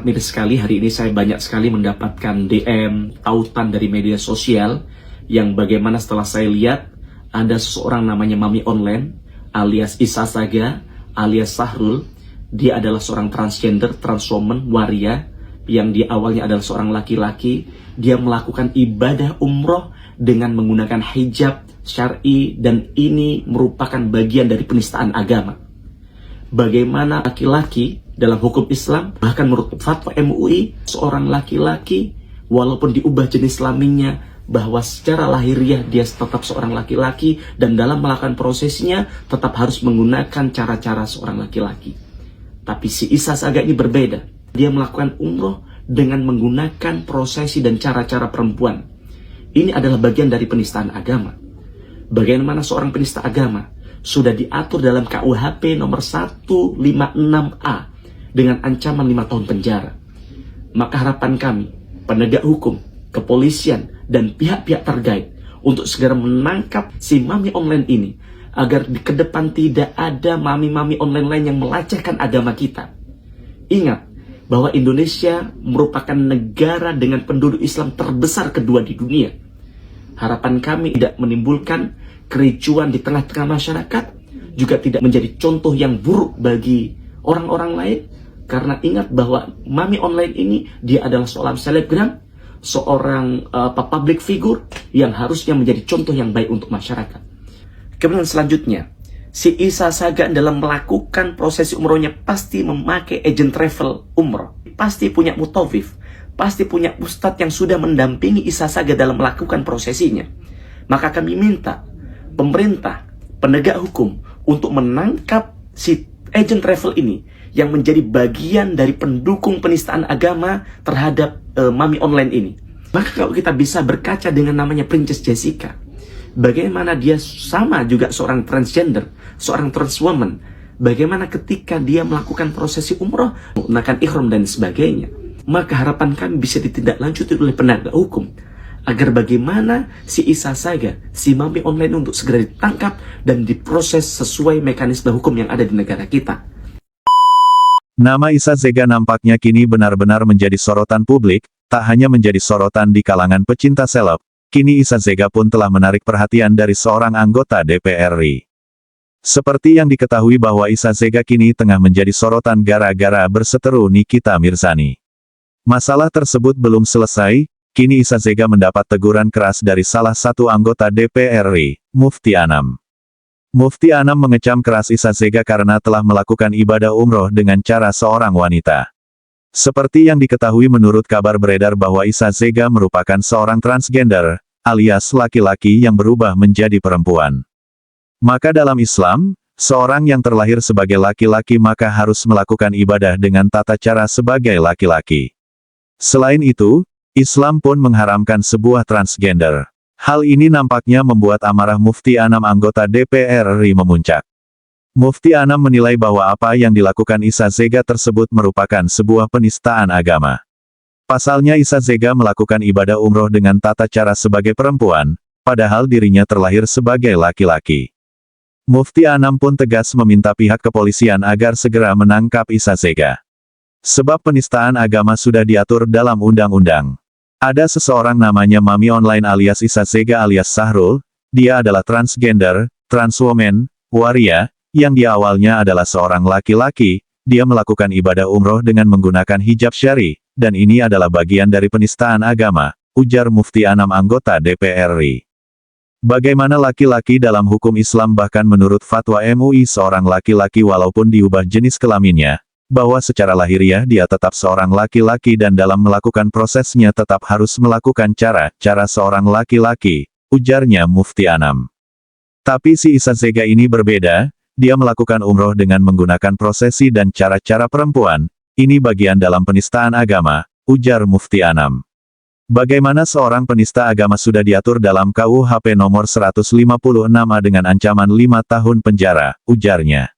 Mirip sekali, hari ini saya banyak sekali mendapatkan DM, tautan dari media sosial yang bagaimana setelah saya lihat ada seseorang namanya Mami Online alias Isa Saga alias Sahrul. Dia adalah seorang transgender, transwoman, waria yang di awalnya adalah seorang laki-laki. Dia melakukan ibadah umroh dengan menggunakan hijab syar'i dan ini merupakan bagian dari penistaan agama. Bagaimana laki-laki dalam hukum Islam, bahkan menurut fatwa MUI, seorang laki-laki walaupun diubah jenis kelaminnya, bahwa secara lahiriah dia tetap seorang laki-laki dan dalam melakukan prosesnya tetap harus menggunakan cara-cara seorang laki-laki. Tapi si Isa Saga ini berbeda. Dia melakukan umroh dengan menggunakan prosesi dan cara-cara perempuan. Ini adalah bagian dari penistaan agama. Bagaimana seorang penista agama sudah diatur dalam KUHP nomor 156A dengan ancaman 5 tahun penjara. Maka harapan kami, penegak hukum, kepolisian, dan pihak-pihak terkait untuk segera menangkap si Mami Online ini agar ke depan tidak ada mami-mami online lain yang melecehkan agama kita. Ingat bahwa Indonesia merupakan negara dengan penduduk Islam terbesar kedua di dunia. Harapan kami tidak menimbulkan kericuan di tengah-tengah masyarakat, juga tidak menjadi contoh yang buruk bagi orang-orang lain. Karena ingat bahwa Mami Online ini dia adalah seorang selebgram, seorang public figure yang harusnya menjadi contoh yang baik untuk masyarakat. Kemudian selanjutnya, si Isa Saga dalam melakukan prosesi umrohnya pasti memakai agent travel umroh, pasti punya mutawif, pasti punya ustadz yang sudah mendampingi Isa Saga dalam melakukan prosesinya. Maka kami minta pemerintah, penegak hukum untuk menangkap si agent travel ini yang menjadi bagian dari pendukung penistaan agama terhadap Mami Online ini. Maka kalau kita bisa berkaca dengan namanya Princess Jessica, bagaimana dia sama juga seorang transgender, seorang transwoman, bagaimana ketika dia melakukan prosesi umroh, menggunakan ihram dan sebagainya. Maka harapan kami bisa ditindaklanjuti oleh penegak hukum agar bagaimana si Isa Saga, si Mami Online untuk segera ditangkap dan diproses sesuai mekanisme hukum yang ada di negara kita. Nama Isa Saga nampaknya kini benar-benar menjadi sorotan publik, tak hanya menjadi sorotan di kalangan pecinta seleb, kini Isa Saga pun telah menarik perhatian dari seorang anggota DPR RI. Seperti yang diketahui bahwa Isa Saga kini tengah menjadi sorotan gara-gara berseteru Nikita Mirzani. Masalah tersebut belum selesai. Kini Isa Saga mendapat teguran keras dari salah satu anggota DPR RI, Mufti Anam. Mufti Anam mengecam keras Isa Saga karena telah melakukan ibadah umroh dengan cara seorang wanita. Seperti yang diketahui menurut kabar beredar bahwa Isa Saga merupakan seorang transgender, alias laki-laki yang berubah menjadi perempuan. Maka dalam Islam, seorang yang terlahir sebagai laki-laki maka harus melakukan ibadah dengan tata cara sebagai laki-laki. Selain itu, Islam pun mengharamkan sebuah transgender. Hal ini nampaknya membuat amarah Mufti Anam anggota DPR RI memuncak. Mufti Anam menilai bahwa apa yang dilakukan Isa Saga tersebut merupakan sebuah penistaan agama. Pasalnya Isa Saga melakukan ibadah umroh dengan tata cara sebagai perempuan, padahal dirinya terlahir sebagai laki-laki. Mufti Anam pun tegas meminta pihak kepolisian agar segera menangkap Isa Saga. Sebab penistaan agama sudah diatur dalam undang-undang. Ada seseorang namanya Mami Online alias Isa Saga alias Sahrul, dia adalah transgender, transwoman, waria, yang di awalnya adalah seorang laki-laki, dia melakukan ibadah umroh dengan menggunakan hijab syar'i, dan ini adalah bagian dari penistaan agama, ujar Mufti Anam anggota DPR RI. Bagaimana laki-laki dalam hukum Islam bahkan menurut fatwa MUI seorang laki-laki walaupun diubah jenis kelaminnya, bahwa secara lahiriah dia tetap seorang laki-laki dan dalam melakukan prosesnya tetap harus melakukan cara-cara seorang laki-laki, ujarnya Mufti Anam. Tapi si Isa Saga ini berbeda, dia melakukan umroh dengan menggunakan prosesi dan cara-cara perempuan, ini bagian dalam penistaan agama, ujar Mufti Anam. Bagaimana seorang penista agama sudah diatur dalam KUHP nomor 156A dengan ancaman 5 tahun penjara, ujarnya.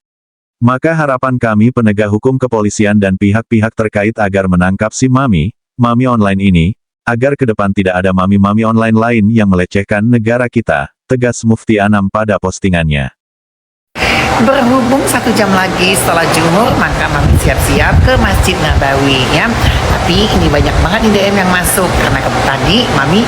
Maka harapan kami penegak hukum kepolisian dan pihak-pihak terkait agar menangkap si Mami Online ini, agar ke depan tidak ada Mami Online lain yang melecehkan negara kita, tegas Mufti Anam pada postingannya. Berhubung 1 jam lagi setelah zuhur, maka Mami siap-siap ke Masjid Nabawi ya. Tapi ini banyak banget nih DM yang masuk karena tadi Mami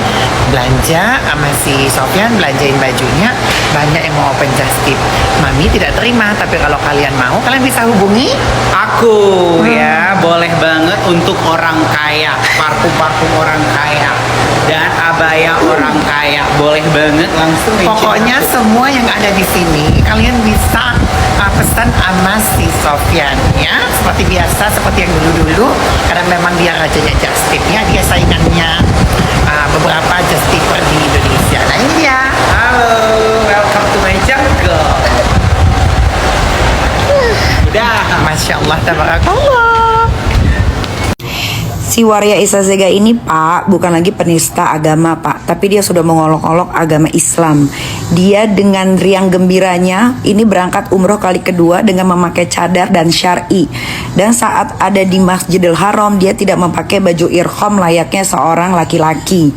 belanja sama si Sofyan, belanjain bajunya, banyak yang mau open just tip. Mami tidak terima, tapi kalau kalian mau, kalian bisa hubungi Aku ya, boleh banget untuk orang kaya, parfum-parfum orang kaya dan abaya orang kaya, boleh banget langsung reach Pokoknya out. semua yang ada di sini kalian bisa pesan sama si Sofyan ya, seperti biasa, seperti yang dulu-dulu, karena memang dia rajanya just tip ya, dia saingannya beberapa just tipper di Indonesia. Nah ini dia. Halo, welcome to my jungle. Udah, Masya Allah, tabarakallah. Si Waria Isa Zega ini Pak bukan lagi penista agama Pak, tapi dia sudah mengolok-olok agama Islam. Dia dengan riang gembiranya ini berangkat umroh kali kedua dengan memakai cadar dan syar'i. Dan saat ada di Masjidil Haram dia tidak memakai baju irkham layaknya seorang laki-laki.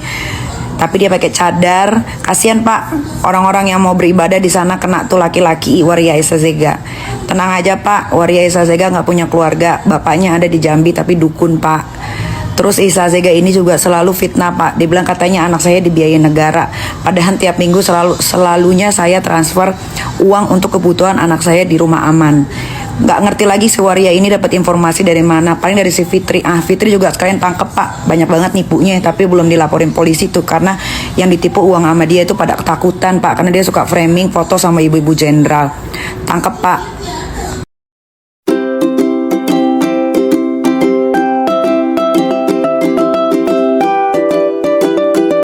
Tapi dia pakai cadar. Kasihan Pak, orang-orang yang mau beribadah di sana kena tuh laki-laki Waria Isa Zega. Tenang aja Pak, Waria Isa Zega nggak punya keluarga, bapaknya ada di Jambi tapi dukun Pak. Terus Isa Zega ini juga selalu fitnah Pak. Dia bilang katanya anak saya dibiayain negara. Padahal tiap minggu selalunya saya transfer uang untuk kebutuhan anak saya di rumah aman. Nggak ngerti lagi si Waria ini dapat informasi dari mana. Paling dari si Fitri. Fitri juga sekalian tangkep Pak. Banyak banget nipunya, tapi belum dilaporin polisi tuh karena yang ditipu uang sama dia itu pada ketakutan Pak. Karena dia suka framing foto sama ibu-ibu jenderal. Tangkep Pak.